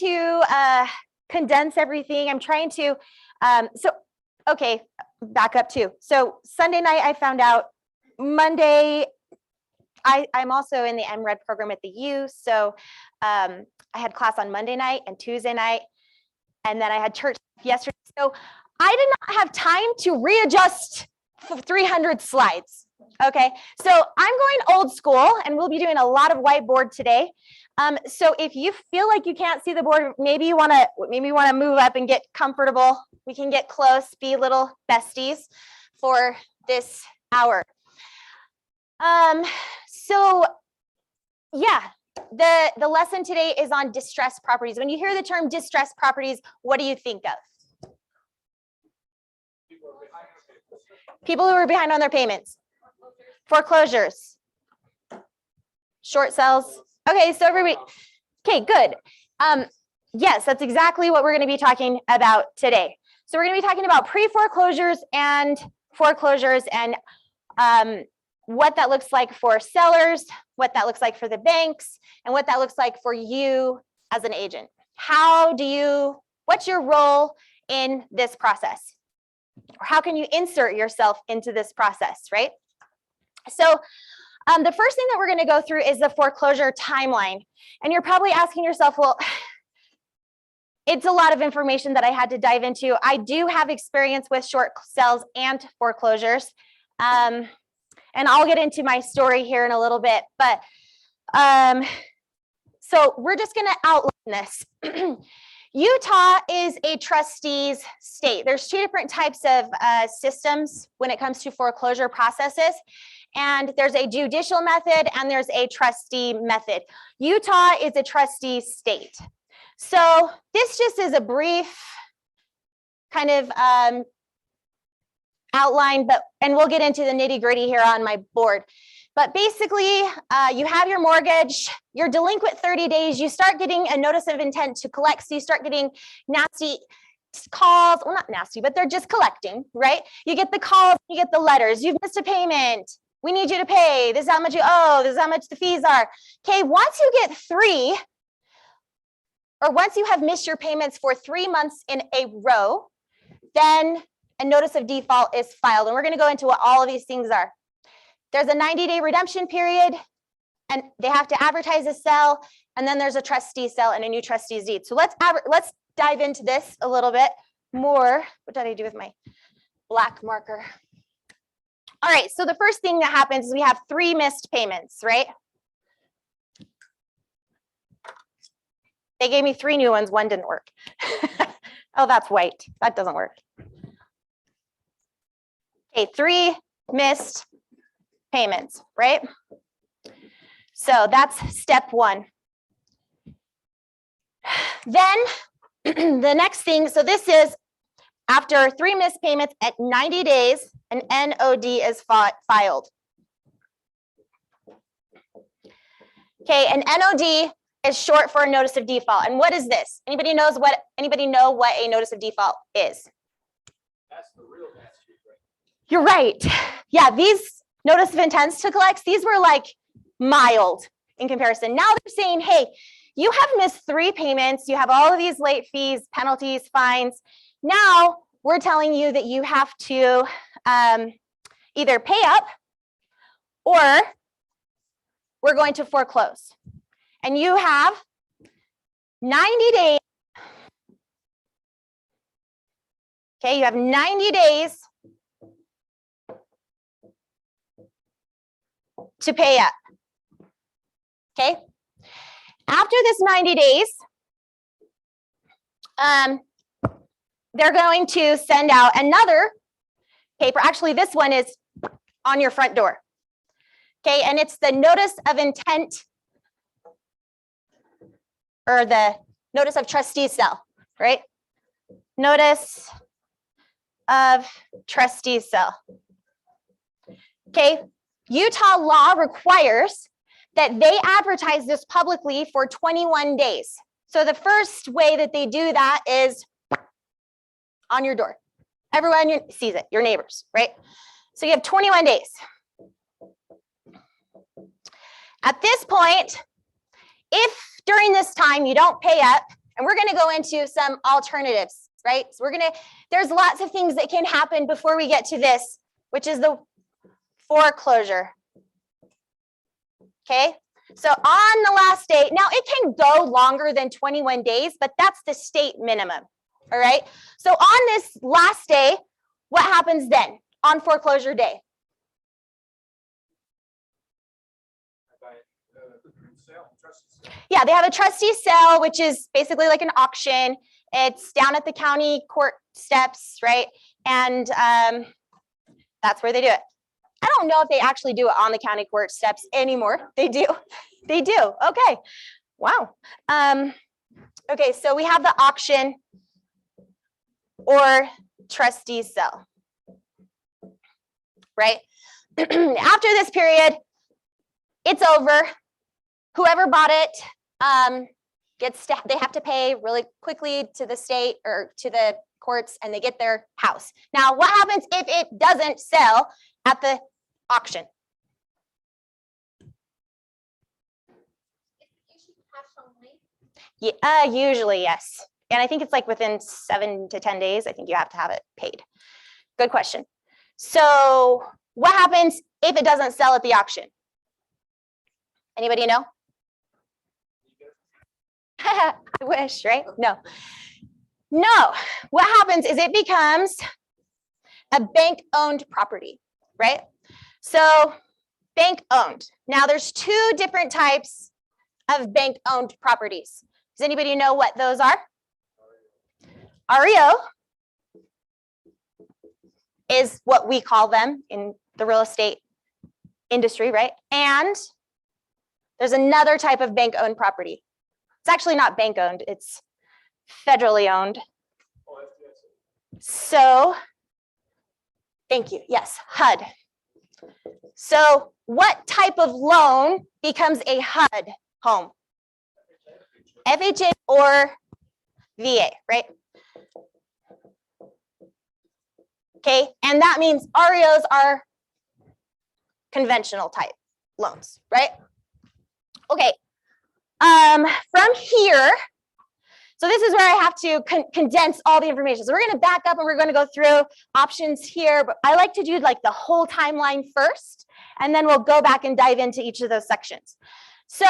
to condense everything. I'm trying to, okay, back up too. So Sunday night, I found out. Monday, I'm also in the MRED program at the U. So I had class on Monday night and Tuesday night, and then I had church yesterday. So I did not have time to readjust 300 slides. Okay, so I'm going old school, and we'll be doing a lot of whiteboard today. So if you feel like you can't see the board, maybe you want to move up and get comfortable. We can get close, be little besties for this hour. So yeah, the lesson today is on distressed properties. When you hear the term distressed properties, what do you think of? People who are behind on their payments. Foreclosures. Short sales. Okay, so everybody, okay, good. Yes, that's exactly what we're going to be talking about today. So we're going to be talking about pre-foreclosures and foreclosures, and what that looks like for sellers, what that looks like for the banks, and what that looks like for you as an agent. What's your role in this process? Or how can you insert yourself into this process, right? So the first thing that we're going to go through is the foreclosure timeline. And you're probably asking yourself, well, it's a lot of information that I had to dive into. I do have experience with short sales and foreclosures. And I'll get into my story here in a little bit. But so we're just going to outline this. Utah is a trustees state. There's two different types of systems when it comes to foreclosure processes. And there's a judicial method and there's a trustee method. Utah is a trustee state. So this just is a brief kind of outline, and we'll get into the nitty-gritty here on my board. But basically, you have your mortgage, you're delinquent 30 days, you start getting a notice of intent to collect, so you start getting nasty calls, well, not nasty, but they're just collecting, right? You get the calls, you get the letters, you've missed a payment, we need you to pay, this is how much you owe, this is how much the fees are. Okay, once you get three, or once you have missed your payments for 3 months in a row, then a notice of default is filed. And we're going to go into what all of these things are. There's a 90-day redemption period, and they have to advertise a sale, and then there's a trustee sale and a new trustee's deed. So let's dive into this a little bit more. What did I do with my black marker? All right, so the first thing that happens is we have 3 missed payments, right? They gave me 3 new ones, 1 didn't work. Oh, that's white. That doesn't work. Okay, 3 missed payments, right? So that's step 1. Then the next thing, so this is after 3 missed payments at 90 days, an NOD is filed. Okay, an NOD is short for a notice of default. And what is this? Anybody know what a notice of default is? That's the real nasty, right? You're right. Yeah, these notice of intents to collect, these were like mild in comparison. Now they're saying, hey, you have missed 3 payments. You have all of these late fees, penalties, fines. Now we're telling you that you have to either pay up or we're going to foreclose. And you have 90 days. Okay, you have 90 days to pay up. Okay. After this 90 days, they're going to send out another paper. Actually, this one is on your front door. Okay, and it's the notice of intent, or the notice of trustee sale, right? Notice of trustee sale. Okay, Utah law requires that they advertise this publicly for 21 days. So the first way that they do that is on your door. Everyone sees it, your neighbors, right? So you have 21 days. At this point, if during this time you don't pay up And we're going to go into some alternatives, right? So there's lots of things that can happen before we get to this, which is the foreclosure. Okay, so on the last day, now it can go longer than 21 days, but that's the state minimum. All right, so on this last day, what happens then on foreclosure day? Yeah, they have a trustee sale, which is basically like an auction. It's down at the county court steps, right? And that's where they do it. I don't know if they actually do it on the county court steps anymore. They do. They do. Okay. Wow. Okay, so we have the auction or trustee sale, right? After this period, it's over. Whoever bought it they have to pay really quickly to the state or to the courts, and they get their house. Now, what happens if it doesn't sell at the auction? Yeah, usually, yes. And I think it's like within 7 to 10 days, I think you have to have it paid. Good question. So what happens if it doesn't sell at the auction? Anybody know? I wish, right? No. No. What happens is it becomes a bank-owned property, right? So bank-owned. Now there's 2 different types of bank-owned properties. Does anybody know what those are? REO is what we call them in the real estate industry, right? And there's another type of bank-owned property. It's actually not bank-owned, it's federally owned. So, thank you, yes, HUD. So what type of loan becomes a HUD home? FHA or VA, right? Okay, and that means REOs are conventional type loans, right? Okay, from here, so this is where I have to condense all the information. So we're going to back up and we're going to go through options here, but I like to do like the whole timeline first, and then we'll go back and dive into each of those sections. So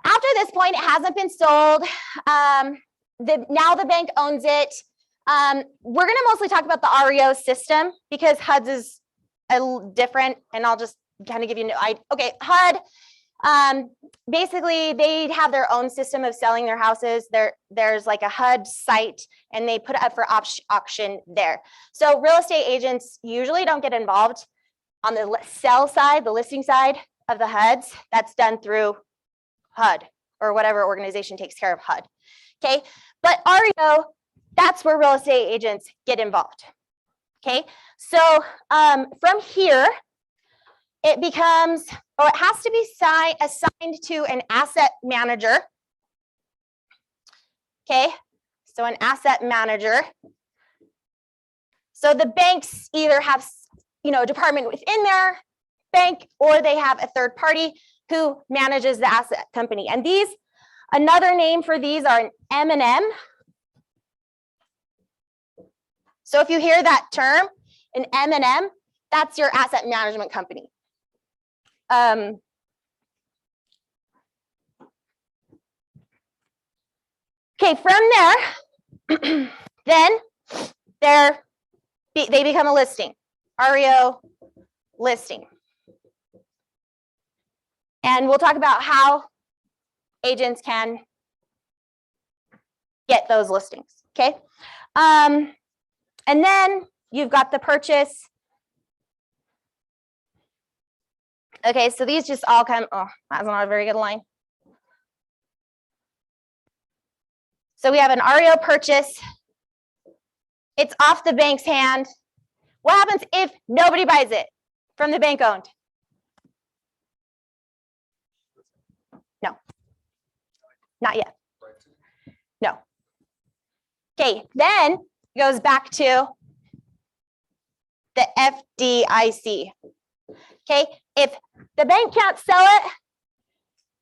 after this point, it hasn't been sold. Now the bank owns it. We're going to mostly talk about the REO system because HUD's is a little different, and I'll just kind of give you an idea. Okay, HUD. Basically, they have their own system of selling their houses. There's like a HUD site, and they put it up for auction there. So real estate agents usually don't get involved on the sell side, the listing side of the HUDs. That's done through HUD or whatever organization takes care of HUD. Okay, but REO, that's where real estate agents get involved. Okay, so from here, it becomes, or it has to be assigned to an asset manager. Okay, so an asset manager. So the banks either have, a department within their bank, or they have a third party who manages the asset company. And these, another name for these are an M&M. So if you hear that term, an M&M, that's your asset management company. Okay, from there, then they become a listing, REO listing. And we'll talk about how agents can get those listings, okay? And then you've got the purchase. Okay, so these just all come, oh, that's not a very good line. So we have an REO purchase. It's off the bank's hand. What happens if nobody buys it from the bank owned? No, not yet. No. Okay, then it goes back to the FDIC. Okay, if the bank can't sell it,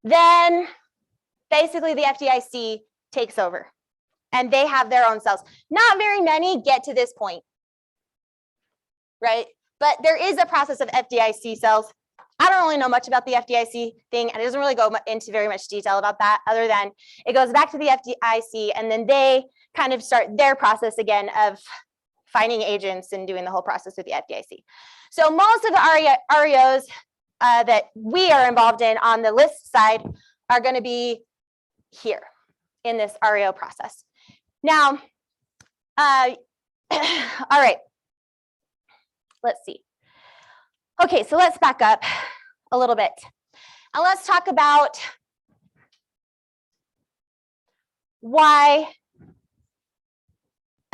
then basically the FDIC takes over and they have their own cells. Not very many get to this point, right? But there is a process of FDIC cells. I don't really know much about the FDIC thing, and it doesn't really go into very much detail about that, other than it goes back to the FDIC, and then they kind of start their process again of finding agents and doing the whole process with the FDIC. So most of the REOs that we are involved in on the list side are going to be here in this REO process. Now, all right, let's see. Okay, so let's back up a little bit and let's talk about why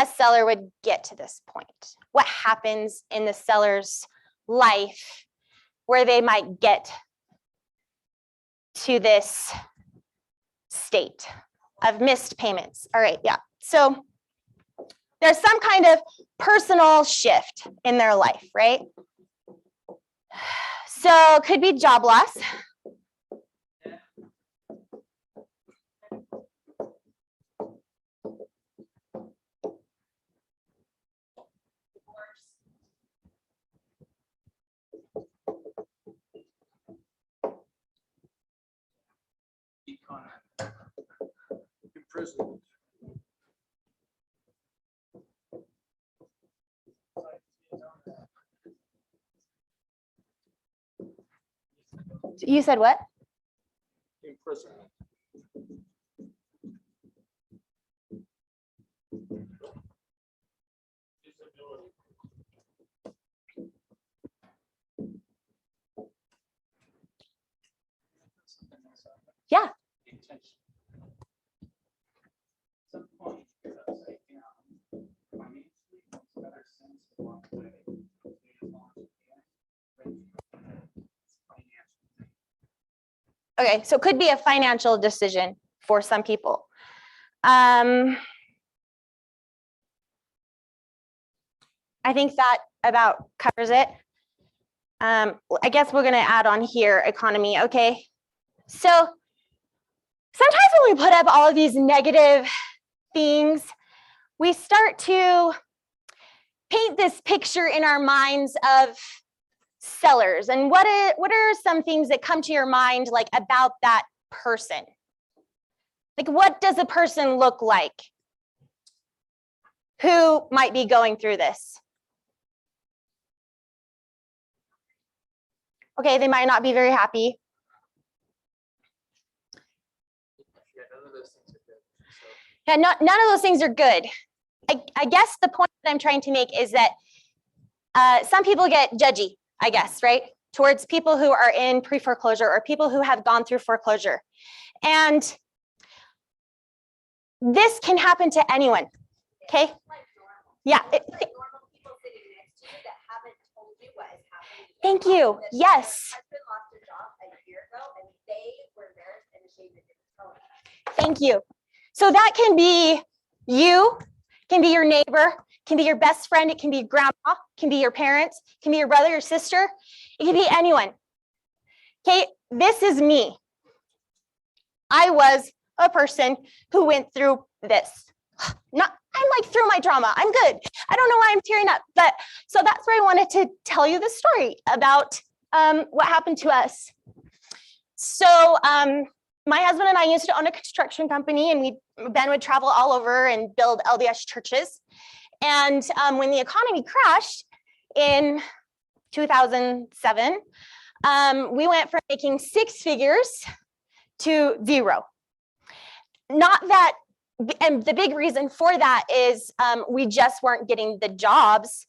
a seller would get to this point. What happens in the seller's life where they might get to this state of missed payments. All right, yeah. So there's some kind of personal shift in their life, right? So could be job loss. Imprisonment. You said what? Imprisonment. Yeah. Okay, so it could be a financial decision for some people. I think that about covers it. I guess we're going to add on here economy. Okay, so sometimes when we put up all of these negative things, we start to paint this picture in our minds of sellers. And what are some things that come to your mind like about that person? Like, what does a person look like who might be going through this? Okay, they might not be very happy. Yeah, none of those things are good. I guess the point that I'm trying to make is that some people get judgy, I guess, right? Towards people who are in pre-foreclosure or people who have gone through foreclosure. And this can happen to anyone, okay? Yeah. Thank you. Yes. Thank you. So that can be you, can be your neighbor, can be your best friend, it can be grandma, can be your parents, can be your brother, your sister, it can be anyone. Okay, this is me. I was a person who went through this. I'm like through my drama. I'm good. I don't know why I'm tearing up, but so that's why I wanted to tell you the story about what happened to us. So my husband and I used to own a construction company, and Ben would travel all over and build LDS churches. And when the economy crashed in 2007, we went from making 6 figures to 0. Not that, and the big reason for that is we just weren't getting the jobs.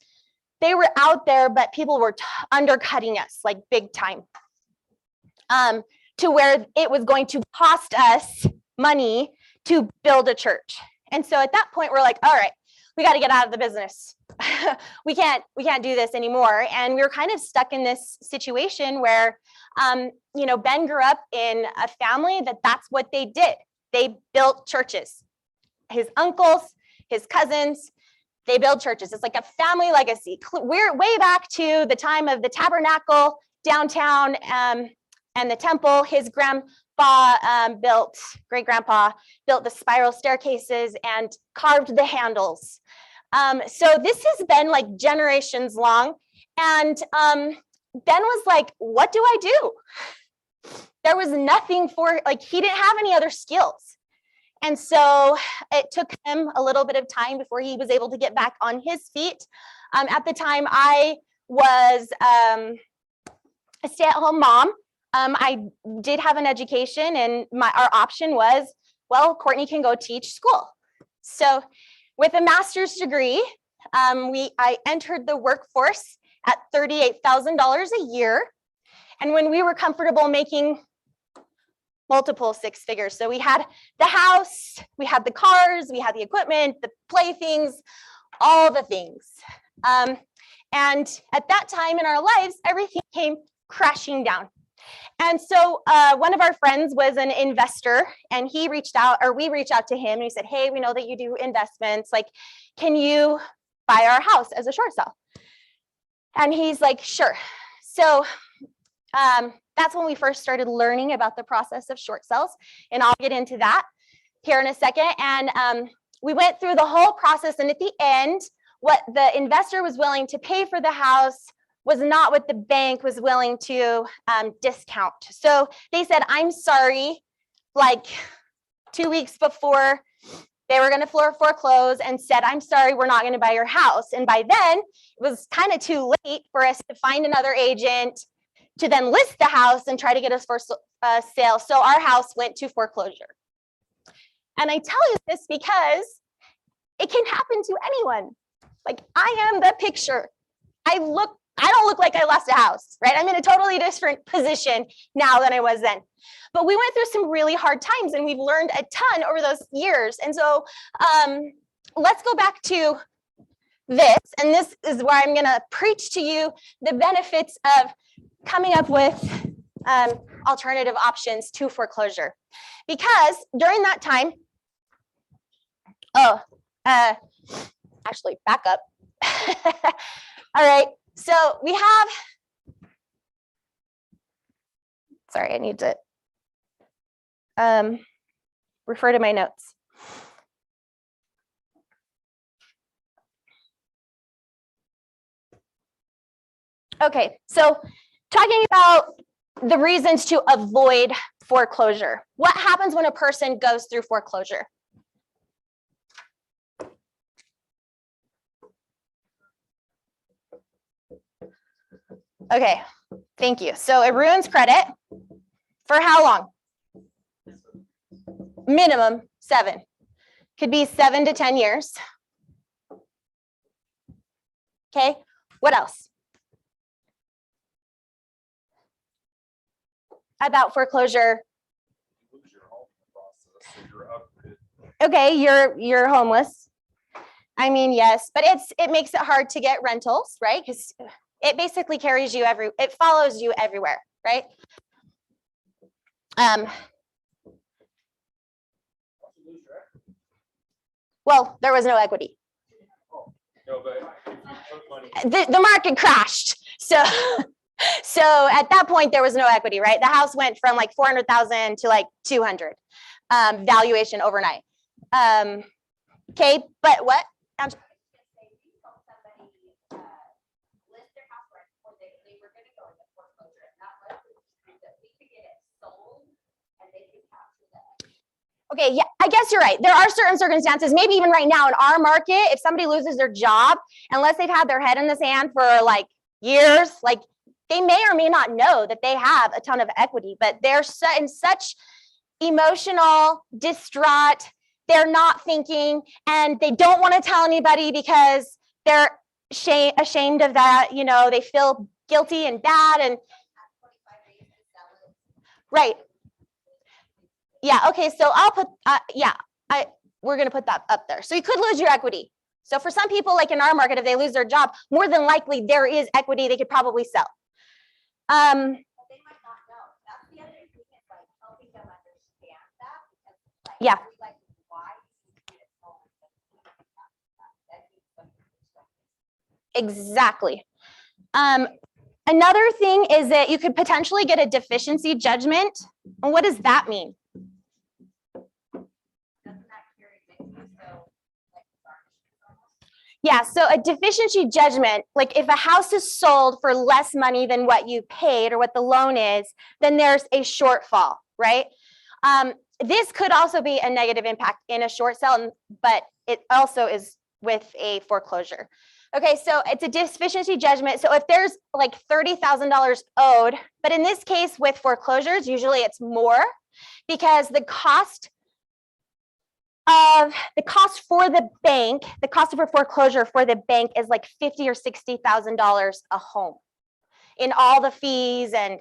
They were out there, but people were undercutting us like big time. To where it was going to cost us money to build a church. And so at that point, we're like, all right, we got to get out of the business. we can't do this anymore. And we were kind of stuck in this situation where, Ben grew up in a family that's what they did. They built churches. His uncles, his cousins, they build churches. It's like a family legacy. We're way back to the time of the tabernacle downtown and the temple. His great-grandpa built the spiral staircases and carved the handles. So this has been like generations long. And Ben was like, what do I do? There was nothing for, like, he didn't have any other skills. And so it took him a little bit of time before he was able to get back on his feet. At the time, I was a stay-at-home mom. I did have an education, and our option was, well, Courtney can go teach school. So with a master's degree, I entered the workforce at $38,000 a year. And when we were comfortable making multiple six figures. So we had the house, we had the cars, we had the equipment, the playthings, all the things. And at that time in our lives, everything came crashing down. And so one of our friends was an investor, and he reached out, or we reached out to him, and he said, hey, we know that you do investments. Like, can you buy our house as a short sale? And he's like, sure. So that's when we first started learning about the process of short sales. And I'll get into that here in a second. And we went through the whole process. And at the end, what the investor was willing to pay for the house was not what the bank was willing to discount. So they said, I'm sorry, like 2 weeks before they were going to foreclose, and said, I'm sorry, we're not going to buy your house. And by then, it was kind of too late for us to find another agent to then list the house and try to get us for sale. So our house went to foreclosure. And I tell you this because it can happen to anyone. Like, I am the picture. I don't look like I lost a house, right? I'm in a totally different position now than I was then. But we went through some really hard times, and we've learned a ton over those years. And so let's go back to this. And this is where I'm going to preach to you the benefits of coming up with alternative options to foreclosure. Because during that time, actually, back up. All right. So we have, sorry, I need to refer to my notes. Okay, so talking about the reasons to avoid foreclosure. What happens when a person goes through foreclosure? Okay, thank you. So it ruins credit for how long? Minimum 7. Could be 7 to 10 years. Okay, what else? About foreclosure. You lose your home in the process, so you're up. Okay, you're homeless. I mean, yes, but it makes it hard to get rentals, right? Because it basically carries you it follows you everywhere, right? Well, there was no equity. No, but if you put money. The market crashed. So at that point, there was no equity, right? The house went from like 400,000 to like 200 valuation overnight. Okay, but what? Okay, yeah, I guess you're right. There are certain circumstances, maybe even right now in our market, if somebody loses their job, unless they've had their head in the sand for like years, like they may or may not know that they have a ton of equity, but they're in such emotional, distraught, they're not thinking, and they don't want to tell anybody because they're ashamed of that. You know, they feel guilty and bad, and right. Yeah, okay, so I'll put, we're gonna put that up there. So you could lose your equity. So for some people, like in our market, if they lose their job, more than likely there is equity they could probably sell. But they might not know. That's the other thing, is like helping them understand that. Because, like, yeah. Like, why exactly. Another thing is that you could potentially get a deficiency judgment And what does that mean? Yeah, so a deficiency judgment, like if a house is sold for less money than what you paid or what the loan is, then there's a shortfall, right? This could also be a negative impact in a short sale, but it also is with a foreclosure. Okay, so it's a deficiency judgment. So if there's like $30,000 owed, but in this case with foreclosures, usually it's more because the cost for the bank, the cost of a foreclosure for the bank is like $50,000 or $60,000 a home in all the fees and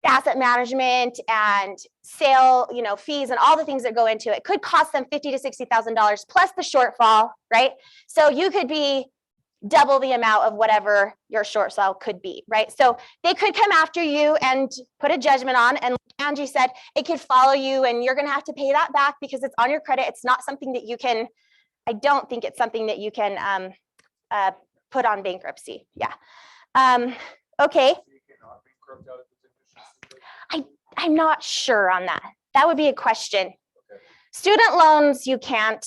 asset management and sale, fees and all the things that go into it. Could cost them $50,000 to $60,000 plus the shortfall, right? So you could be double the amount of whatever your short sale could be, right? So they could come after you and put a judgment on, and like Angie said, it could follow you and you're gonna have to pay that back because it's on your credit. It's not something that you can, I don't think it's something that you can put on bankruptcy. Yeah. Okay. I'm not sure on that. That would be a question. Okay. Student loans, you can't.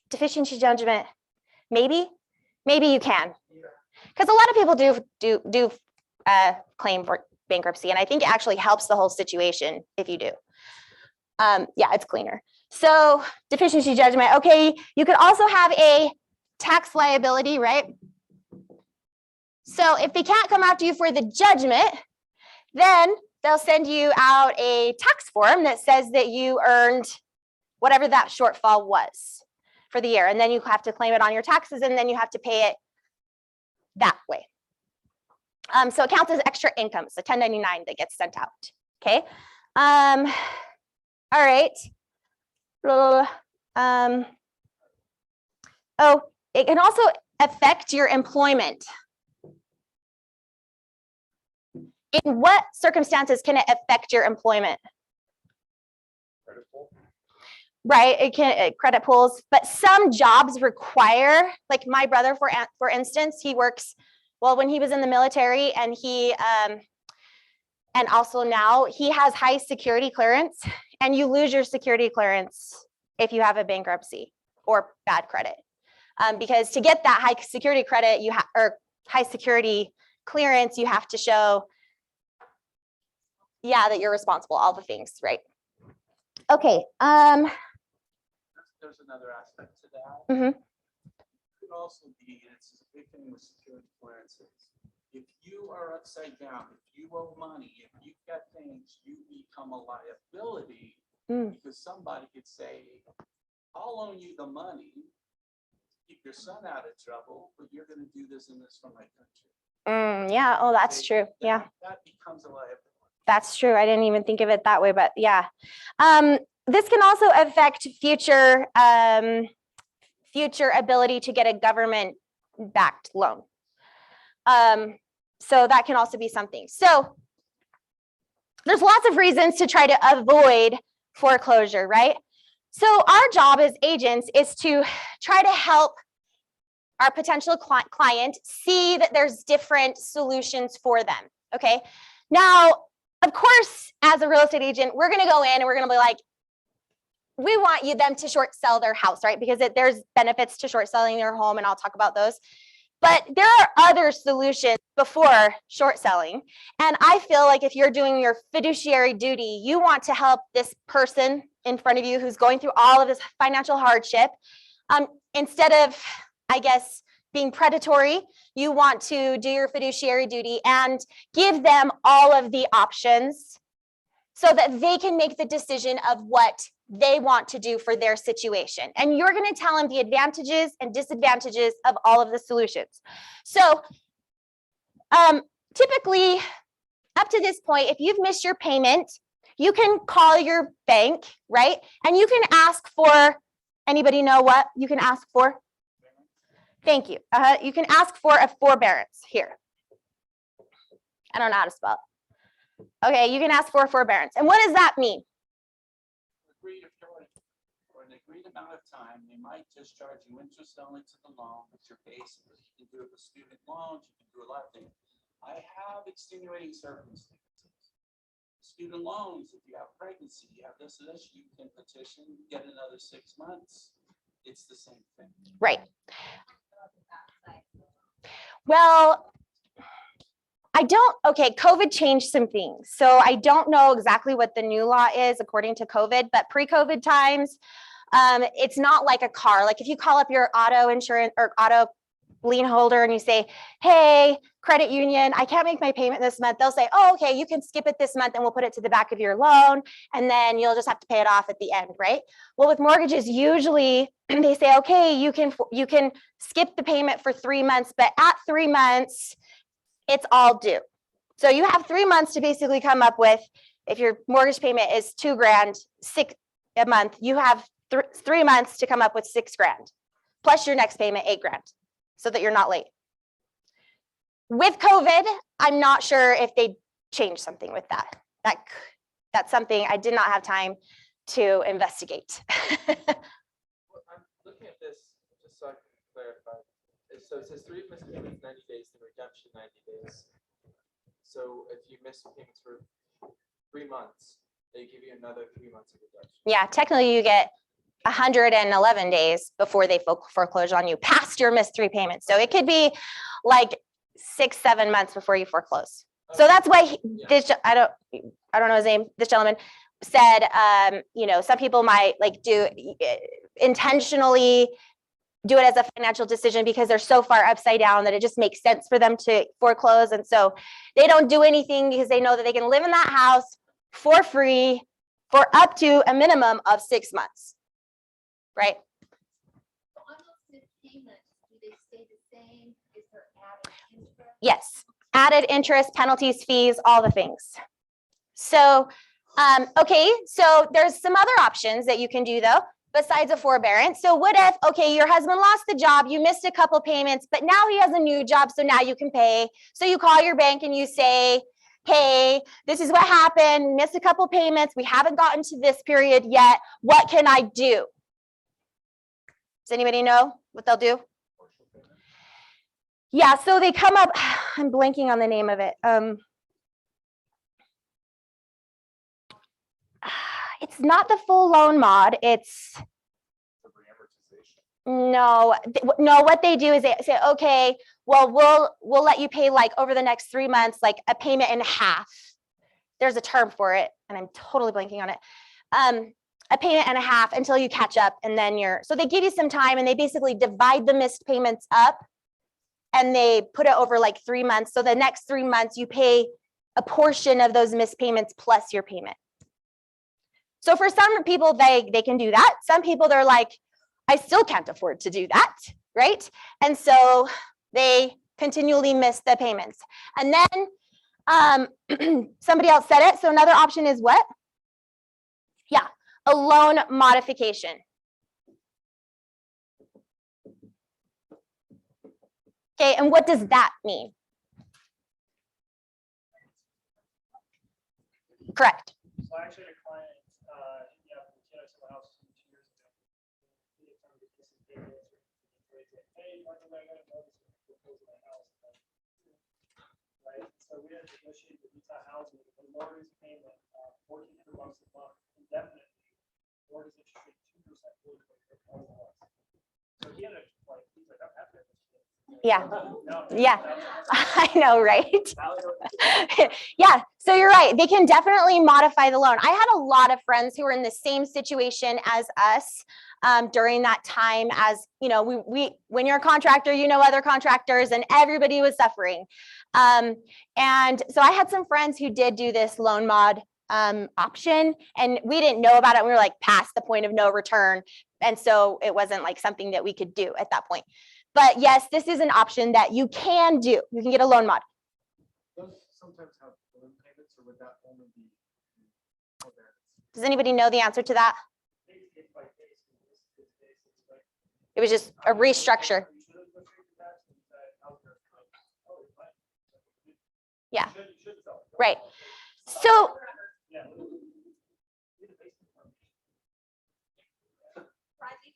Deficiency judgment, maybe you can. Because a lot of people do claim for bankruptcy, and I think it actually helps the whole situation if you do. Yeah, it's cleaner. So deficiency judgment, okay. You could also have a tax liability, right? So if they can't come after you for the judgment, then they'll send you out a tax form that says that you earned whatever that shortfall was for the year. And then you have to claim it on your taxes, and then you have to pay it that way. So it counts as extra income. So 1099 that gets sent out. Okay. All right. Oh, it can also affect your employment. In what circumstances can it affect your employment? Credit pull? Right, it can credit pulls, but some jobs require, like my brother, for instance, he works, well, when he was in the military, and he, and also now he has high security clearance, and you lose your security clearance if you have a bankruptcy or bad credit, because to get that high security credit, or high security clearance, you have to show, yeah, that you're responsible, all the things, right? Okay. There's another aspect to that. Mm-hmm. It could also be, and it's a big thing with security clearances. If you are upside down, if you owe money, if you've got things, you become a liability because somebody could say, I'll loan you the money, keep your son out of trouble, but you're going to do this and this for my country. Yeah. Oh, that's true. Yeah. That becomes a liability. That's true. I didn't even think of it that way, but yeah. This can also affect future ability to get a government-backed loan. So that can also be something. So there's lots of reasons to try to avoid foreclosure, right? So our job as agents is to try to help our potential client see that there's different solutions for them, okay? Now, of course, as a real estate agent, we're going to go in and we're going to be like, we want them to short sell their house, right? Because there's benefits to short selling their home, and I'll talk about those. But there are other solutions before short selling. And I feel like if you're doing your fiduciary duty, you want to help this person in front of you who's going through all of this financial hardship. Instead of, I guess, being predatory, you want to do your fiduciary duty and give them all of the options so that they can make the decision of what they want to do for their situation. And you're going to tell them the advantages and disadvantages of all of the solutions. So typically, up to this point, if you've missed your payment, you can call your bank, right? And you can ask for, anybody know what you can ask for? Thank you. You can ask for a forbearance here. I don't know how to spell it. Okay, you can ask for a forbearance. And what does that mean? Agreed for an agreed amount of time, they might just charge you interest only to the loan, but you're basically, you can do it with student loans, you can do a lot of things. I have extenuating circumstances. student loans, if you have pregnancy, you have this and this, you can petition, get another 6 months. It's the same thing. Right. Well, okay, COVID changed some things. So I don't know exactly what the new law is according to COVID, but pre-COVID times, it's not like a car. Like if you call up your auto insurance or auto lien holder and you say, hey, credit union, I can't make my payment this month. They'll say, oh, okay, you can skip it this month and we'll put it to the back of your loan. And then you'll just have to pay it off at the end, right? Well, with mortgages, usually they say, okay, you can skip the payment for 3 months, but at 3 months, it's all due. So you have 3 months to basically come up with, if your mortgage payment is $2,000 a month, you have 3 months to come up with $6,000 plus your next payment, $8,000, so that you're not late. With COVID, I'm not sure if they changed something with that. That's something I did not have time to investigate. Well, I'm looking at this just so I can clarify. So it says 3 missed payments, 90 days, and redemption 90 days. So if you miss payments for 3 months, they give you another 3 months of redemption. Yeah, technically you get 111 days before they foreclose on you past your missed 3 payments. So it could be like 6-7 months before you foreclose. So that's why this, I don't know his name, this gentleman said, some people might like do intentionally do it as a financial decision because they're so far upside down that it just makes sense for them to foreclose. And so they don't do anything because they know that they can live in that house for free for up to a minimum of 6 months, right? On those payments, do they stay the same? Is there added interest? Yes, added interest, penalties, fees, all the things. So, okay, so there's some other options that you can do though, besides a forbearance. So what if, okay, your husband lost the job, you missed a couple payments, but now he has a new job, so now you can pay. So you call your bank and you say, hey, this is what happened, missed a couple payments, we haven't gotten to this period yet, what can I do? Does anybody know what they'll do? Yeah, so they come up, I'm blanking on the name of it. It's not the full loan mod, it's, no, what they do is they say, okay, well, we'll let you pay like over the next 3 months, like a payment in half. There's a term for it, and I'm totally blanking on it. A payment and a half until you catch up, and then so they give you some time, and they basically divide the missed payments up, and they put it over like 3 months. So the next 3 months, you pay a portion of those missed payments plus your payment. So for some people, they can do that. Some people, they're like, I still can't afford to do that, right? And so they continually miss the payments. And then somebody else said it. So another option is what? Yeah, a loan modification. Okay, and what does that mean? Correct. So I actually had a client, someone else 2 years ago. Hey, when am I going to notice my house? Right. So we had to negotiate with Utah Housing the mortgage payment, $1,400 a month, indefinitely. Mortgage interest rate 2% for $1,000. So he had he's like, I'm happy with this. Yeah. Yeah, I know, right? Yeah, so you're right. They can definitely modify the loan. I had a lot of friends who were in the same situation as us during that time. As you know, when you're a contractor, you know other contractors, and everybody was suffering. And so I had some friends who did do this loan mod option, and we didn't know about it. We were like past the point of no return, and so it wasn't like something that we could do at that point. But yes, this is an option that you can do. You can get a loan mod. Those sometimes have balloon payments, or would that only be forbearance? Does anybody know the answer to that? It was just a restructure. Yeah, right. So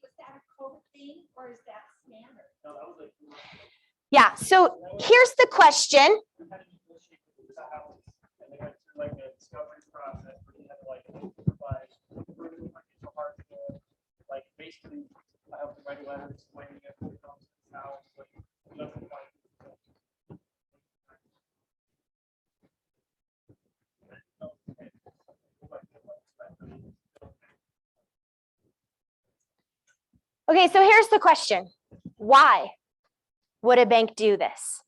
Was that a code thing or is that standard? yeah, so here's the question. And they had to like a discovery price. letter explaining it, when it comes to the house, but it doesn't quite. Okay, so here's the question. Why would a bank do this?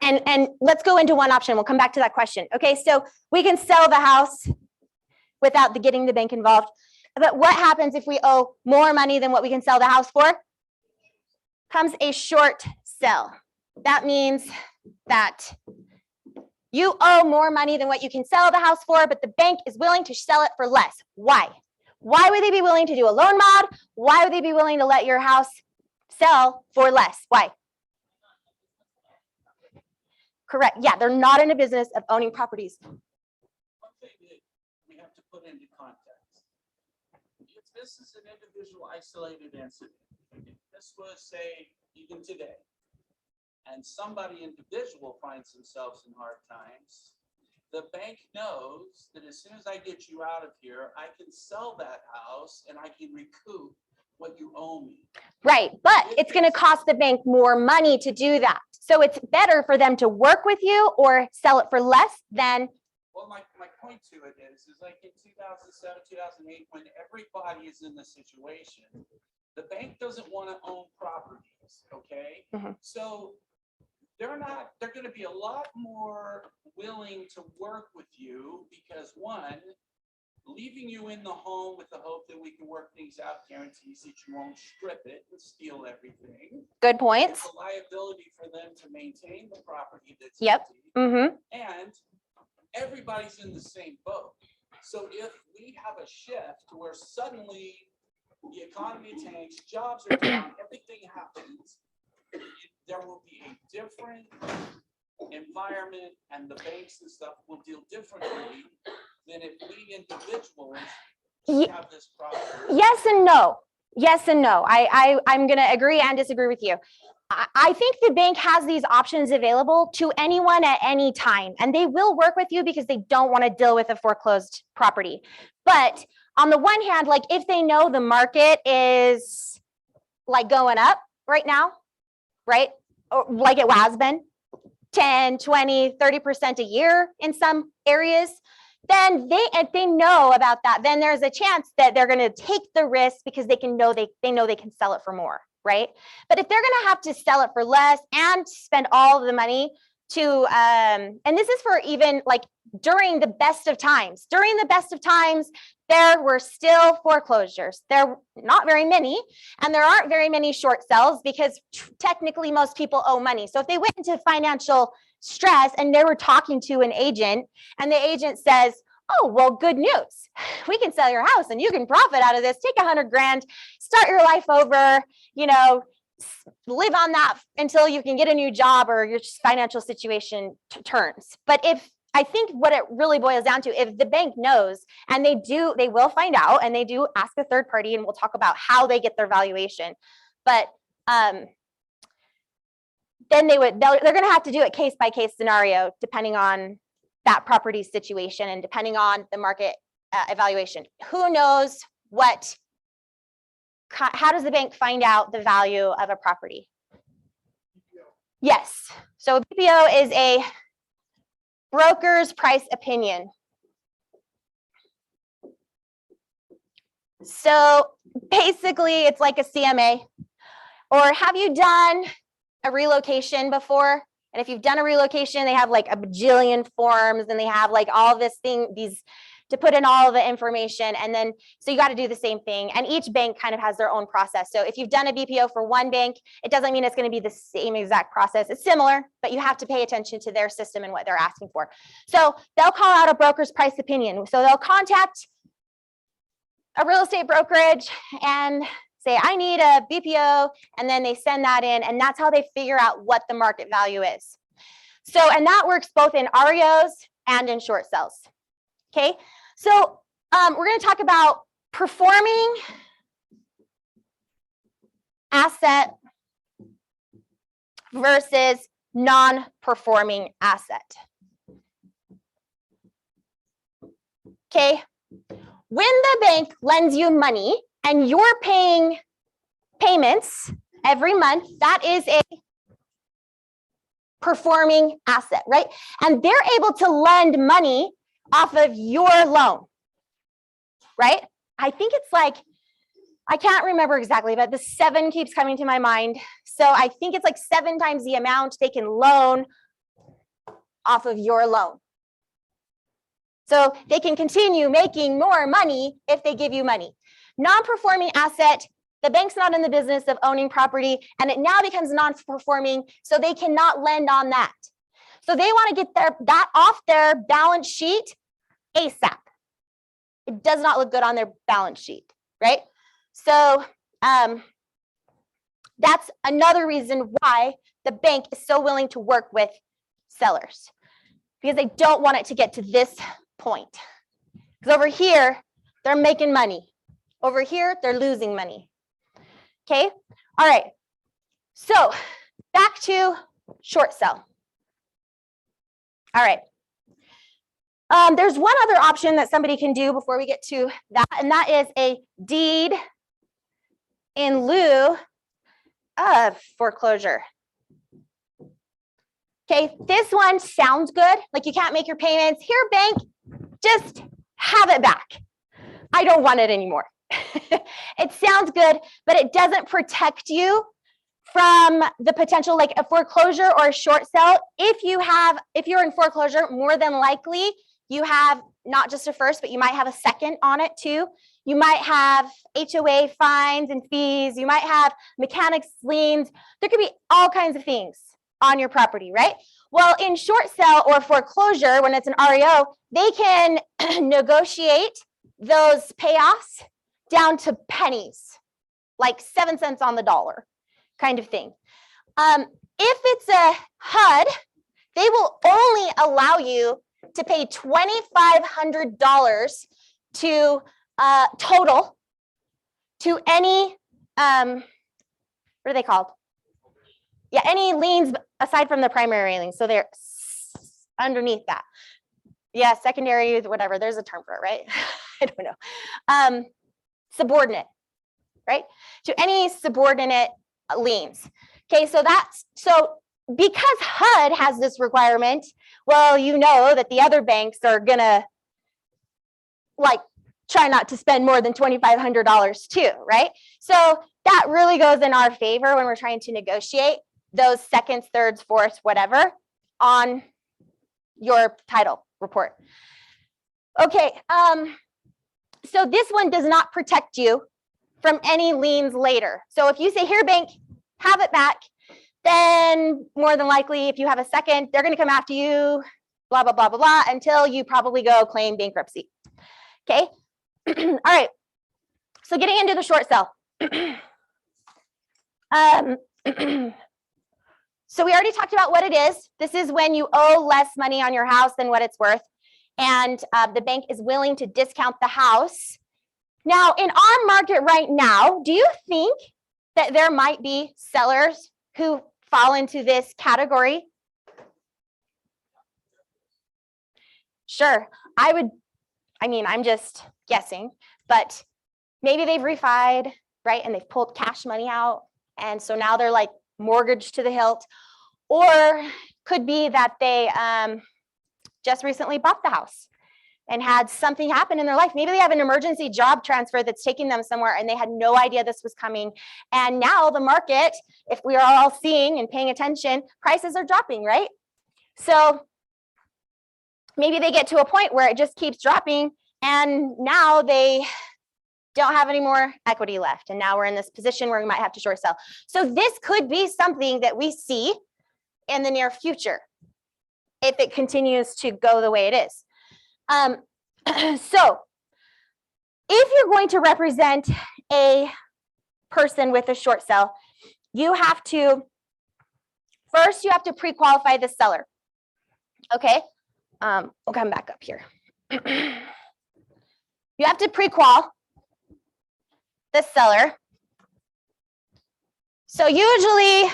And let's go into one option. We'll come back to that question. Okay, so we can sell the house without getting the bank involved. But what happens if we owe more money than what we can sell the house for? Comes a short sell. That means that you owe more money than what you can sell the house for, but the bank is willing to sell it for less. Why? Why would they be willing to do a loan mod? Why would they be willing to let your house sell for less? Why? Correct. Yeah, they're not in a business of owning properties. One thing that we have to put into context. If this is an individual isolated incident, if this was, say, even today, and somebody individual finds themselves in hard times, the bank knows that as soon as I get you out of here, I can sell that house and I can recoup what you owe me. Right, but it's going to cost the bank more money to do that. So it's better for them to work with you or sell it for less than. Well, my point to it is like in 2007, 2008, when everybody is in the situation, the bank doesn't want to own properties, okay? So they're going to be a lot more willing to work with you because one, leaving you in the home with the hope that we can work things out guarantees that you won't strip it and steal everything. Good points. It's a liability for them to maintain the property that's Yep. empty. And everybody's in the same boat. So if we have a shift to where suddenly the economy tanks, jobs are down, everything happens, there will be a different environment and the banks and stuff will deal differently than if we individuals have this problem. Yes and no. Yes and no. I'm going to agree and disagree with you. I think the bank has these options available to anyone at any time, and they will work with you because they don't want to deal with a foreclosed property. But on the one hand, like if they know the market is like going up right now, right? Or like it has been 10, 20, 30% a year in some areas, then if they know about that, then there's a chance that they're going to take the risk because they know they can sell it for more, right? But if they're going to have to sell it for less and spend all of the money to, and this is for even like during the best of times. During the best of times, there were still foreclosures. There are not very many, and there aren't very many short sales because technically most people owe money. So if they went into financial stress and they were talking to an agent and the agent says, oh, well, good news. We can sell your house and you can profit out of this. Take 100 grand, start your life over, live on that until you can get a new job or your financial situation turns. But I think what it really boils down to, if the bank knows, and they will find out, and they do ask a third party, and we'll talk about how they get their valuation. But then they're going to have to do it case by case scenario, depending on that property's situation and depending on the market evaluation. Who knows how does the bank find out the value of a property? Yes. So BPO is a broker's price opinion. So basically it's like a CMA. Or have you done a relocation before? And if you've done a relocation, they have like a bajillion forms and they have like all this these to put in all the information. And then, so you got to do the same thing. And each bank kind of has their own process. So if you've done a BPO for one bank, it doesn't mean it's going to be the same exact process. It's similar, but you have to pay attention to their system and what they're asking for. So they'll call out a broker's price opinion. So they'll contact a real estate brokerage and say, I need a BPO, and then they send that in, and that's how they figure out what the market value is. So, and that works both in REOs and in short sales. Okay, so we're going to talk about performing asset versus non-performing asset. Okay, when the bank lends you money and you're paying payments every month, that is a performing asset, right? And they're able to lend money off of your loan, right? I think it's like, I can't remember exactly, but the 7 keeps coming to my mind. So I think it's like 7 times the amount they can loan off of your loan. So they can continue making more money if they give you money. Non-performing asset, the bank's not in the business of owning property, and it now becomes non-performing, so they cannot lend on that. So they want to get that off their balance sheet ASAP. It does not look good on their balance sheet, right? So that's another reason why the bank is so willing to work with sellers, because they don't want it to get to this point. Because over here, they're making money. Over here, they're losing money. Okay, all right. So back to short sell. All right. There's one other option that somebody can do before we get to that, and that is a deed in lieu of foreclosure. Okay, this one sounds good. Like you can't make your payments. Here, bank, just have it back. I don't want it anymore. It sounds good, but it doesn't protect you from the potential, like a foreclosure or a short sale. If you're in foreclosure, more than likely you have not just a first, but you might have a second on it too. You might have HOA fines and fees. You might have mechanics liens. There could be all kinds of things on your property, right? Well, in short sale or foreclosure, when it's an REO, they can negotiate those payoffs down to pennies, like 7 cents on the dollar kind of thing. If it's a HUD, they will only allow you to pay $2,500 to total to any, what are they called? Yeah, any liens aside from the primary liens. So they're underneath that. Yeah, secondary, whatever, there's a term for it, right? I don't know. Subordinate, right? To any subordinate liens. Okay, so because HUD has this requirement, well, you know that the other banks are gonna like try not to spend more than $2,500 too, right? So that really goes in our favor when we're trying to negotiate those seconds, thirds, fourths, whatever on your title report. Okay, so this one does not protect you from any liens later. So if you say, here, bank, have it back, then more than likely, if you have a second, they're gonna come after you, blah, blah, blah, blah, blah, until you probably go claim bankruptcy. Okay, all right, so getting into the short sale. So we already talked about what it is. This is when you owe less money on your house than what it's worth, and the bank is willing to discount the house. Now, in our market right now, do you think that there might be sellers who fall into this category? Sure, I'm just guessing, but maybe they've refied, right? And they've pulled cash money out. And so now they're like mortgaged to the hilt, or could be that they just recently bought the house and had something happen in their life. Maybe they have an emergency job transfer that's taking them somewhere and they had no idea this was coming. And now the market, if we are all seeing and paying attention, prices are dropping, right? So maybe they get to a point where it just keeps dropping and now they don't have any more equity left. And now we're in this position where we might have to short sell. So this could be something that we see in the near future if it continues to go the way it is. So if you're going to represent a person with a short sale, you have to pre-qualify the seller. Okay, we'll come back up here. You have to pre-qual the seller. So usually,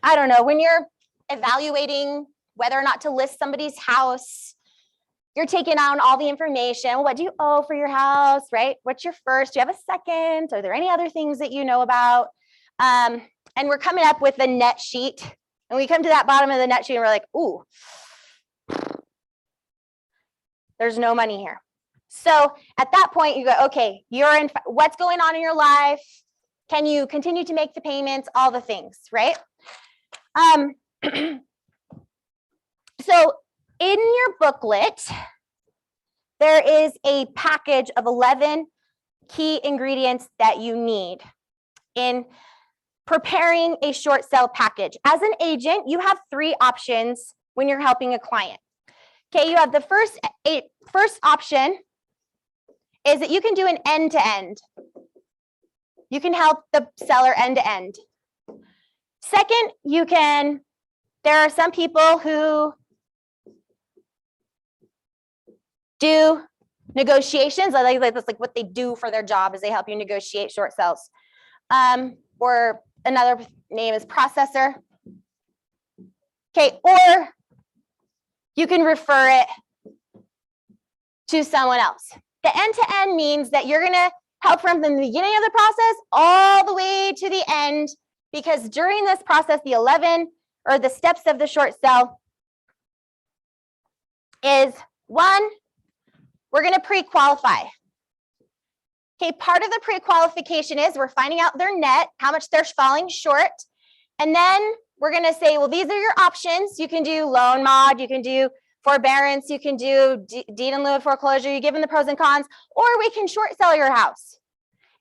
I don't know, when you're evaluating whether or not to list somebody's house, you're taking out all the information. What do you owe for your house, right? What's your first? Do you have a second? Are there any other things that you know about? And we're coming up with a net sheet. And we come to that bottom of the net sheet and we're like, ooh, there's no money here. So at that point you go, okay, you're in, what's going on in your life? Can you continue to make the payments? All the things, right? So in your booklet, there is a package of 11 key ingredients that you need in preparing a short sale package. As an agent, you have 3 options when you're helping a client. Okay, you have the first option is that you can do an end-to-end. You can help the seller end-to-end. Second, there are some people who do negotiations. That's like what they do for their job is they help you negotiate short sales. Or another name is processor. Okay, or you can refer it to someone else. The end-to-end means that you're gonna help from the beginning of the process all the way to the end, because during this process, the 11 or the steps of the short sale is 1, we're gonna pre-qualify. Okay, part of the pre-qualification is we're finding out their net, how much they're falling short. And then we're gonna say, well, these are your options. You can do loan mod, you can do forbearance, you can do deed in lieu of foreclosure, you give them the pros and cons, or we can short sell your house.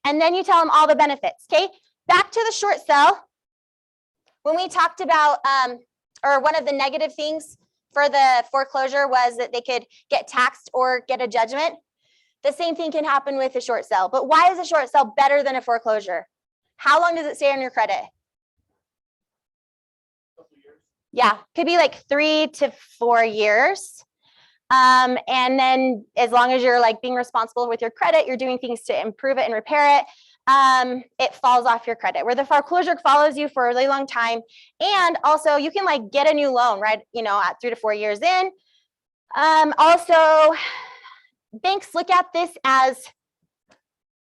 And then you tell them all the benefits, okay? Back to the short sell. When we talked about, or one of the negative things for the foreclosure was that they could get taxed or get a judgment. The same thing can happen with a short sale. But why is a short sale better than a foreclosure? How long does it stay on your credit? Yeah, could be like 3 to 4 years. And then as long as you're like being responsible with your credit, you're doing things to improve it and repair it, it falls off your credit. Where the foreclosure follows you for a really long time. And also you can like get a new loan, right? You know, at 3 to 4 years in. Also, banks look at this as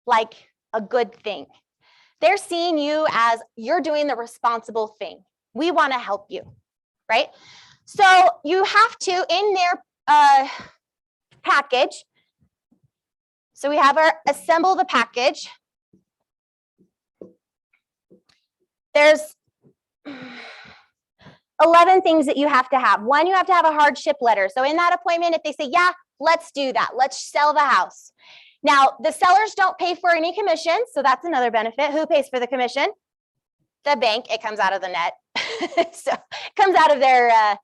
like a good thing. They're seeing you as you're doing the responsible thing. We want to help you, right? So you have to, in their package, so we have our assemble the package. There's 11 things that you have to have. 1, you have to have a hardship letter. So in that appointment, if they say, yeah, let's do that, let's sell the house. Now, the sellers don't pay for any commissions, so that's another benefit. Who pays for the commission? The bank. It comes out of the net. So it comes out of their,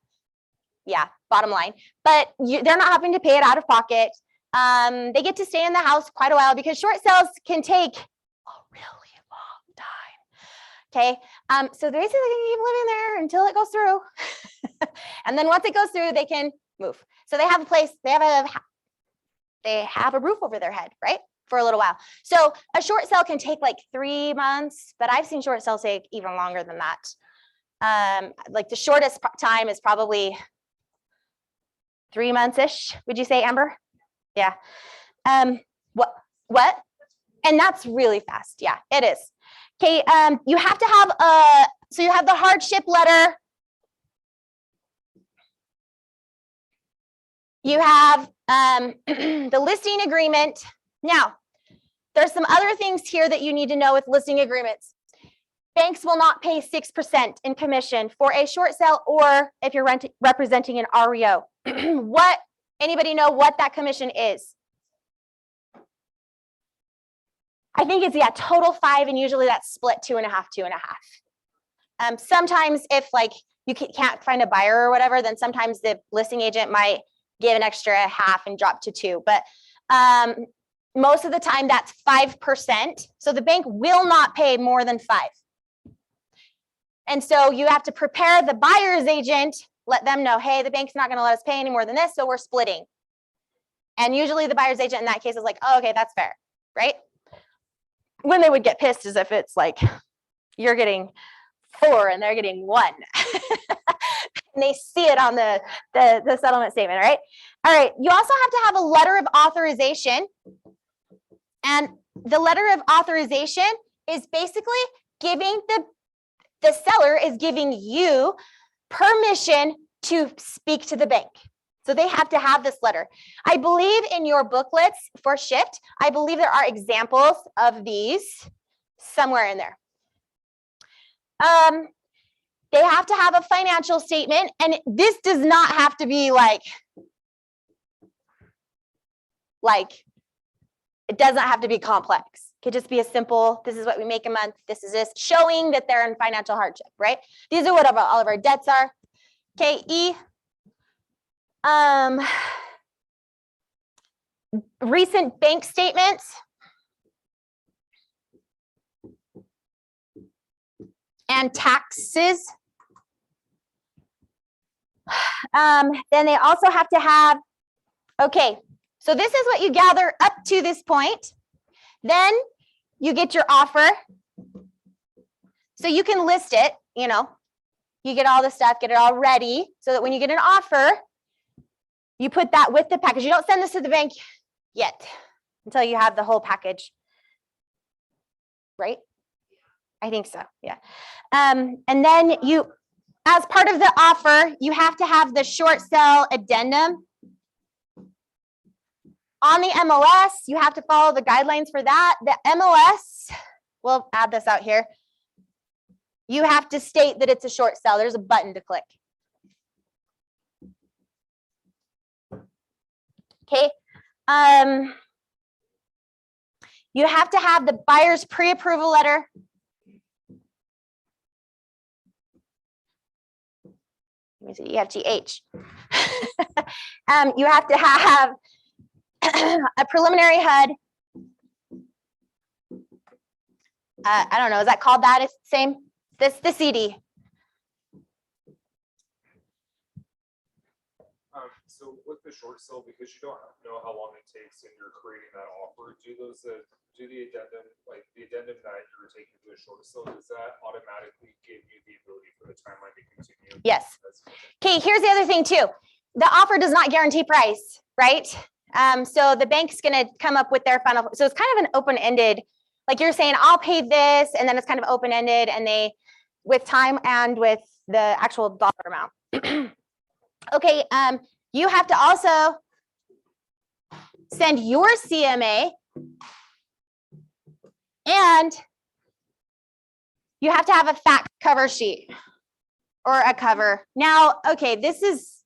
bottom line. But they're not having to pay it out of pocket. They get to stay in the house quite a while because short sales can take a really long time. Okay, so they basically can keep living there until it goes through. And then once it goes through, they can move. So they have a place, they have a roof over their head, right? For a little while. So a short sale can take like 3 months, but I've seen short sales take even longer than that. Like the shortest time is probably 3 months-ish. Would you say, Amber? Yeah. What? And that's really fast. Yeah, it is. Okay, you have to have so you have the hardship letter. You have the listing agreement. Now, there's some other things here that you need to know with listing agreements. Banks will not pay 6% in commission for a short sale or if you're representing an REO. Anybody know what that commission is? I think it's, total 5, and usually that's split 2.5, 2.5. Sometimes if like you can't find a buyer or whatever, then sometimes the listing agent might give an extra 1/2 and drop to 2. But most of the time that's 5%. So the bank will not pay more than 5. And so you have to prepare the buyer's agent, let them know, hey, the bank's not going to let us pay any more than this, so we're splitting. And usually the buyer's agent in that case is like, oh, okay, that's fair, right? When they would get pissed is if it's like, you're getting 4 and they're getting 1. And they see it on the settlement statement, right? All right, you also have to have a letter of authorization. And the letter of authorization is basically giving the seller is giving you permission to speak to the bank. So they have to have this letter. I believe in your booklets for Shift, I believe there are examples of these somewhere in there. They have to have a financial statement, and this does not have to be like it doesn't have to be complex. It could just be a simple, this is what we make a month, this is this, showing that they're in financial hardship, right? These are what all of our debts are. Okay, E. Recent bank statements. And taxes. Then they also have to have, okay, so this is what you gather up to this point. Then you get your offer. So you can list it, you know, you get all the stuff, get it all ready so that when you get an offer, you put that with the package. You don't send this to the bank yet until you have the whole package, right? I think so, yeah. And then you, as part of the offer, you have to have the short sale addendum. On the MLS, you have to follow the guidelines for that. The MLS, we'll add this out here. You have to state that it's a short sale. There's a button to click. Okay. You have to have the buyer's pre-approval letter. Let me see, EFGH. You have to have a preliminary HUD. I don't know, is that called that? It's the same? The CD. So with the short sale, because you don't know how long it takes and you're creating that offer, do the addendum, like the addendum that you're taking to a short sale, does that automatically give you the ability for the timeline to continue? Yes. Okay, here's the other thing too. The offer does not guarantee price, right? So the bank's gonna come up with their final, so it's kind of an open-ended, like you're saying, I'll pay this, and then it's kind of open-ended, and they, with time and with the actual dollar amount. Okay, you have to also send your CMA, and you have to have a fact cover sheet or a cover. Now, okay, this is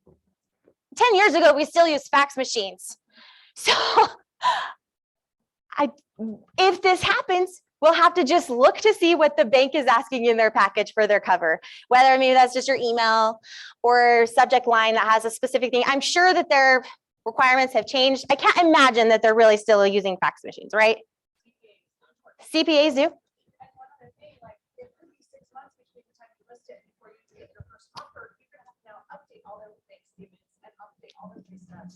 10 years ago, we still use fax machines. So if this happens, we'll have to just look to see what the bank is asking in their package for their cover, whether maybe that's just your email or subject line that has a specific thing. I'm sure that their requirements have changed. I can't imagine that they're really still using fax machines, right? CPAs do.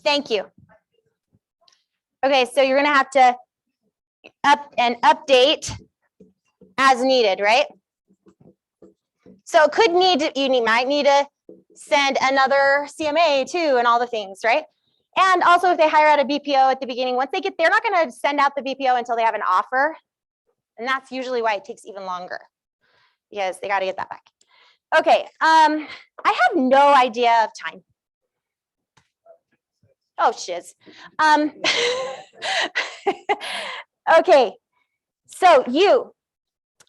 Thank you. Okay, so you're gonna have to update as needed, right? So it could might need to send another CMA too, and all the things, right? And also if they hire out a BPO at the beginning, once they get, they're not gonna send out the BPO until they have an offer. And that's usually why it takes even longer, because they gotta get that back. Okay, I have no idea of time. Oh, shiz. Okay, so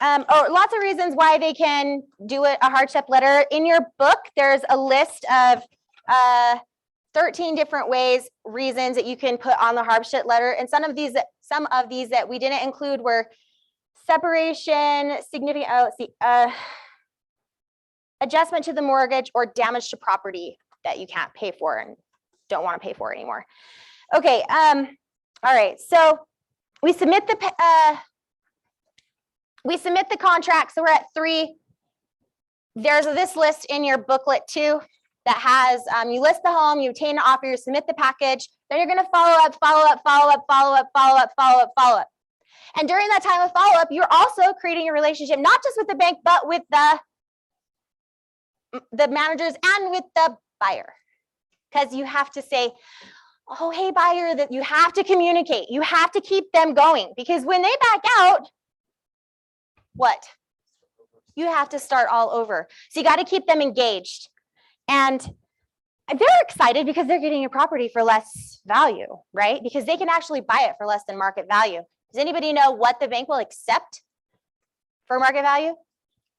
lots of reasons why they can do a hardship letter. In your book, there's a list of 13 different reasons that you can put on the hardship letter. And some of these that we didn't include were separation, significant, adjustment to the mortgage, or damage to property that you can't pay for and don't want to pay for anymore. Okay, all right, so we submit the contract. So we're at 3. There's this list in your booklet too that has, you list the home, you obtain an offer, you submit the package, then you're gonna follow up. And during that time of follow-up, you're also creating a relationship, not just with the bank, but with the managers and with the buyer. Because you have to say, oh, hey, buyer, that you have to communicate. You have to keep them going, because when they back out, what? You have to start all over. So you got to keep them engaged. And they're excited because they're getting a property for less value, right? Because they can actually buy it for less than market value. Does anybody know what the bank will accept for market value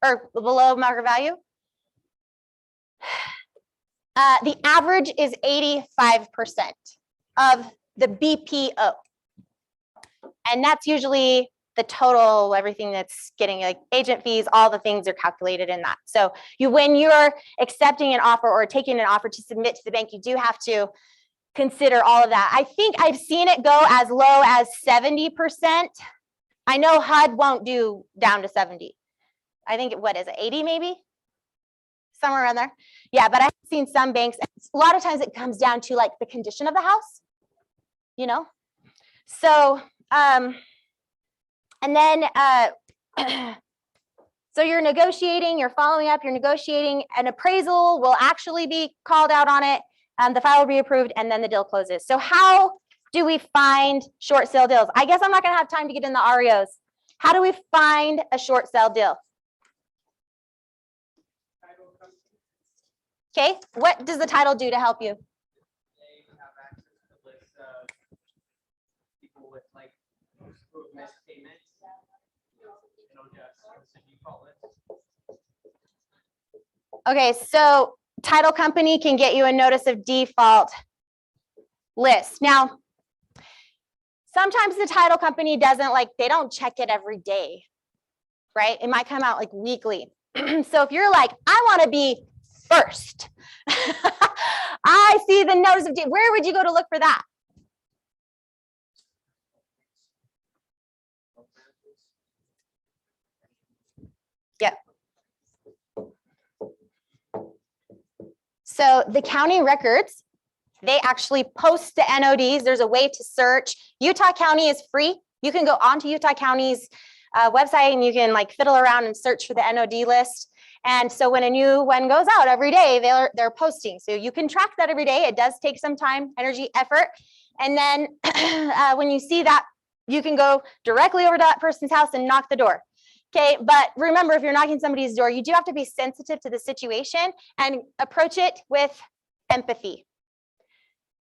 or below market value? The average is 85% of the BPO. And that's usually the total, everything that's getting like agent fees, all the things are calculated in that. So when you're accepting an offer or taking an offer to submit to the bank, you do have to consider all of that. I think I've seen it go as low as 70%. I know HUD won't do down to 70. I think, what is it, 80 maybe? Somewhere around there. Yeah, but I've seen some banks, a lot of times it comes down to like the condition of the house, you know? So, and then, so you're negotiating, you're following up, you're negotiating, an appraisal will actually be called out on it. The file will be approved and then the deal closes. So how do we find short sale deals? I guess I'm not gonna have time to get in the REOs. How do we find a short sale deal? Okay, what does the title do to help you? They have access to the list of people with like who have missed payments. It'll just it's a default list. Okay, so title company can get you a notice of default list. Now, sometimes the title company doesn't they don't check it every day, right? It might come out like weekly. So if you're like, I want to be first, I see the notice of default, where would you go to look for that? Yeah. So the county records, they actually post the NODs. There's a way to search. Utah County is free. You can go onto Utah County's website and you can fiddle around and search for the NOD list. And so when a new one goes out every day, they're posting. So you can track that every day. It does take some time, energy, effort. And then when you see that, you can go directly over to that person's house and knock the door. Okay, but remember, if you're knocking somebody's door, you do have to be sensitive to the situation and approach it with empathy.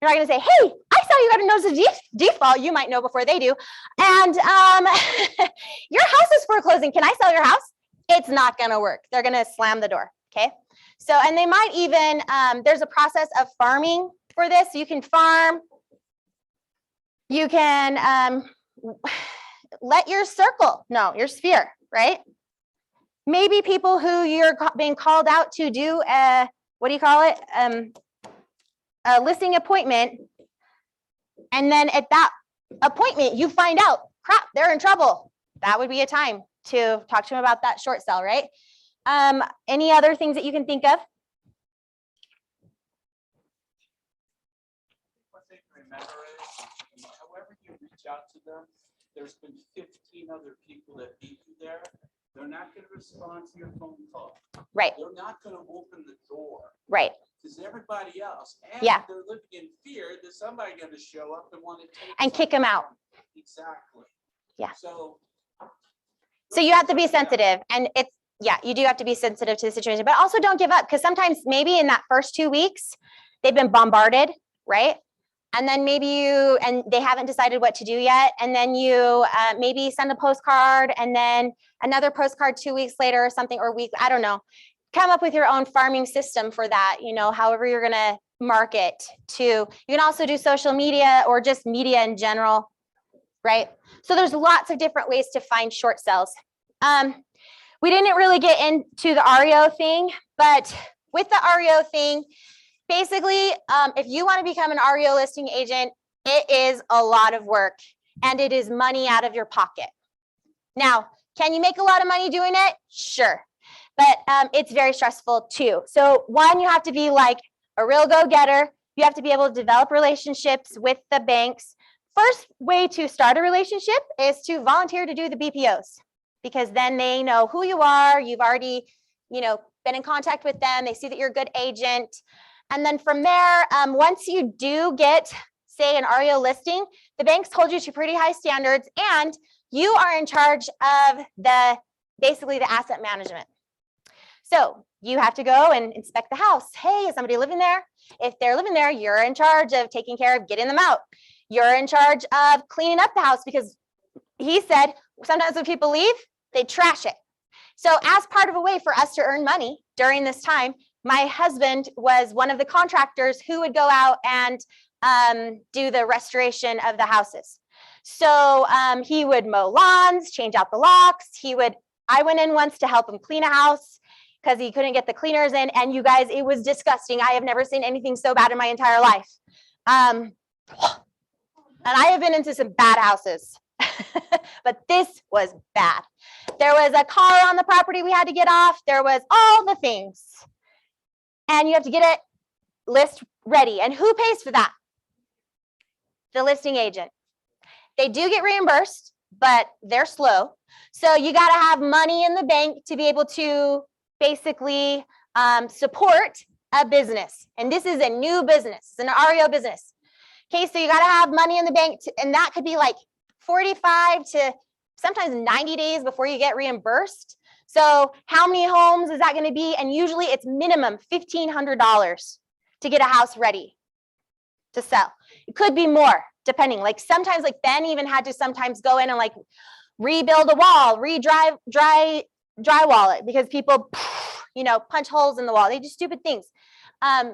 You're not going to say, hey, I saw you got a notice of default. You might know before they do. And your house is foreclosing. Can I sell your house? It's not going to work. They're going to slam the door. Okay. So, and they might even, there's a process of farming for this. You can farm. You can let your circle know, your sphere, right? Maybe people who you're being called out to do a, what do you call it? A listing appointment. And then at that appointment, you find out, crap, they're in trouble. That would be a time to talk to them about that short sale, right? Any other things that you can think of? What they remember is, however you reach out to them, there's been 15 other people that beat you there. They're not going to respond to your phone call. Right. They're not going to open the door. Right. Because everybody else, and Yeah. they're living in fear that somebody's going to show up and want to take and kick them out. Exactly. Yeah. So you have to be sensitive, and it's, yeah, you do have to be sensitive to the situation, but also don't give up, because sometimes maybe in that first 2 weeks, they've been bombarded, right? And then maybe they haven't decided what to do yet. And then you maybe send a postcard and then another postcard 2 weeks later or something, or week, I don't know. Come up with your own farming system for that, however you're going to market to. You can also do social media or just media in general, right? So there's lots of different ways to find short sales. We didn't really get into the REO thing, but with the REO thing, basically, if you want to become an REO listing agent, it is a lot of work and it is money out of your pocket. Now, can you make a lot of money doing it? Sure. But it's very stressful too. So one, you have to be like a real go-getter. You have to be able to develop relationships with the banks. First way to start a relationship is to volunteer to do the BPOs, because then they know who you are. You've already, been in contact with them. They see that you're a good agent. And then from there, once you do get, say, an REO listing, the banks hold you to pretty high standards, and you are in charge of basically the asset management. So you have to go and inspect the house. Hey, is somebody living there? If they're living there, you're in charge of taking care of getting them out. You're in charge of cleaning up the house because he said sometimes when people leave, they trash it. So as part of a way for us to earn money during this time, my husband was one of the contractors who would go out and do the restoration of the houses. So he would mow lawns, change out the locks. I went in once to help him clean a house because he couldn't get the cleaners in. And you guys, it was disgusting. I have never seen anything so bad in my entire life. And I have been into some bad houses, but this was bad. There was a car on the property we had to get off. There was all the things. And you have to get it list ready. And who pays for that? The listing agent. They do get reimbursed, but they're slow. So you got to have money in the bank to be able to basically support a business. And this is a new business. It's an REO business. Okay, so you got to have money in the bank, and that could be like 45 to sometimes 90 days before you get reimbursed. So how many homes is that going to be? And usually it's minimum $1,500 to get a house ready to sell. It could be more, depending. Like sometimes, like Ben even had to sometimes go in and like rebuild a wall, drywall it because people, you know, punch holes in the wall. They do stupid things. Yeah.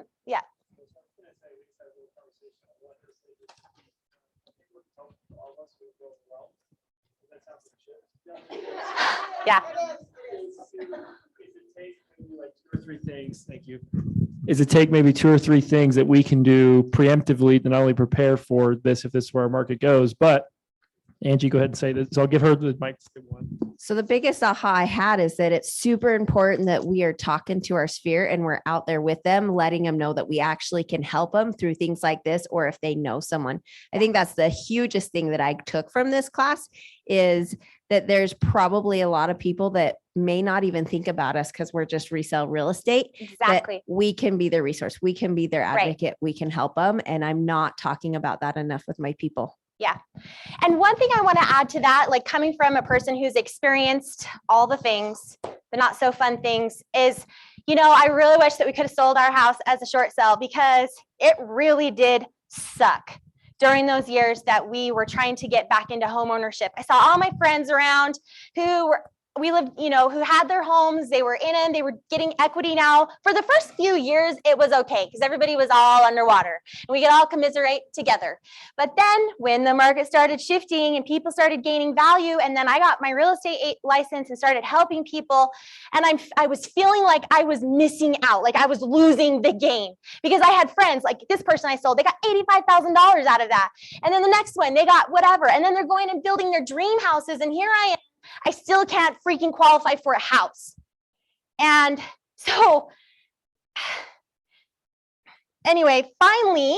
Yeah. Thank you. Is it take maybe 2 or 3 things that we can do preemptively to not only prepare for this, if this is where our market goes, but Angie, go ahead and say this. So I'll give her the mic. So the biggest aha I had is that it's super important that we are talking to our sphere and we're out there with them, letting them know that we actually can help them through things like this, or if they know someone. I think that's the hugest thing that I took from this class is that there's probably a lot of people that may not even think about us because we're just resell real estate. Exactly. That we can be their resource. We can be their advocate. We can help them. And I'm not talking about that enough with my people. Yeah. And one thing I want to add to that, like coming from a person who's experienced all the things, the not so fun things is, you know, I really wish that we could have sold our house as a short sale because it really did suck during those years that we were trying to get back into home ownership. I saw all my friends around who who had their homes, they were in it, they were getting equity now. For the first few years, it was okay because everybody was all underwater and we could all commiserate together. But then when the market started shifting and people started gaining value, and then I got my real estate license and started helping people, and I was feeling like I was missing out, like I was losing the game because I had friends like this person I sold, they got $85,000 out of that. And then the next one, they got whatever. And then they're going and building their dream houses. And here I am. I still can't freaking qualify for a house. And so anyway, finally,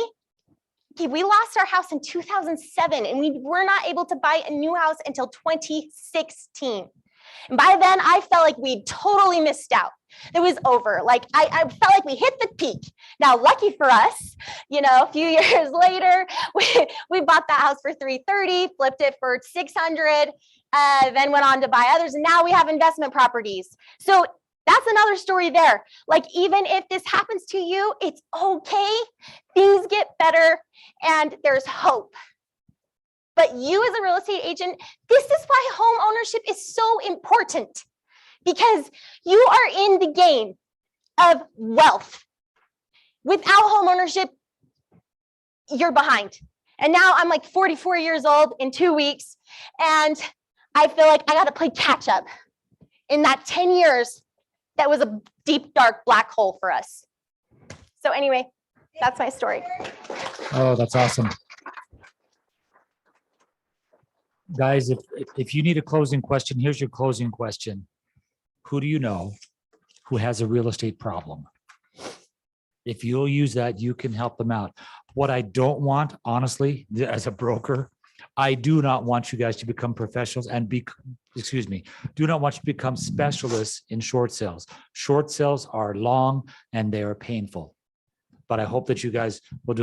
we lost our house in 2007 and we were not able to buy a new house until 2016. And by then I felt like we totally missed out. It was over. Like I felt like we hit the peak. Now, lucky for us, you know, a few years later, we bought that house for $330, flipped it for $600, then went on to buy others. And now we have investment properties. So that's another story there. Like, even if this happens to you, it's okay. Things get better and there's hope. But you as a real estate agent, this is why home ownership is so important, because you are in the game of wealth. Without home ownership, you're behind. And now I'm like 44 years old in 2 weeks, and I feel like I got to play catch up in that 10 years. That was a deep, dark black hole for us. So anyway, that's my story. Oh, that's awesome. Guys, if you need a closing question, here's your closing question. Who do you know who has a real estate problem? If you'll use that, you can help them out. What I don't want, honestly, as a broker, I do not want you guys to become professionals and do not want you to become specialists in short sales. Short sales are long and they are painful. But I hope that you guys will do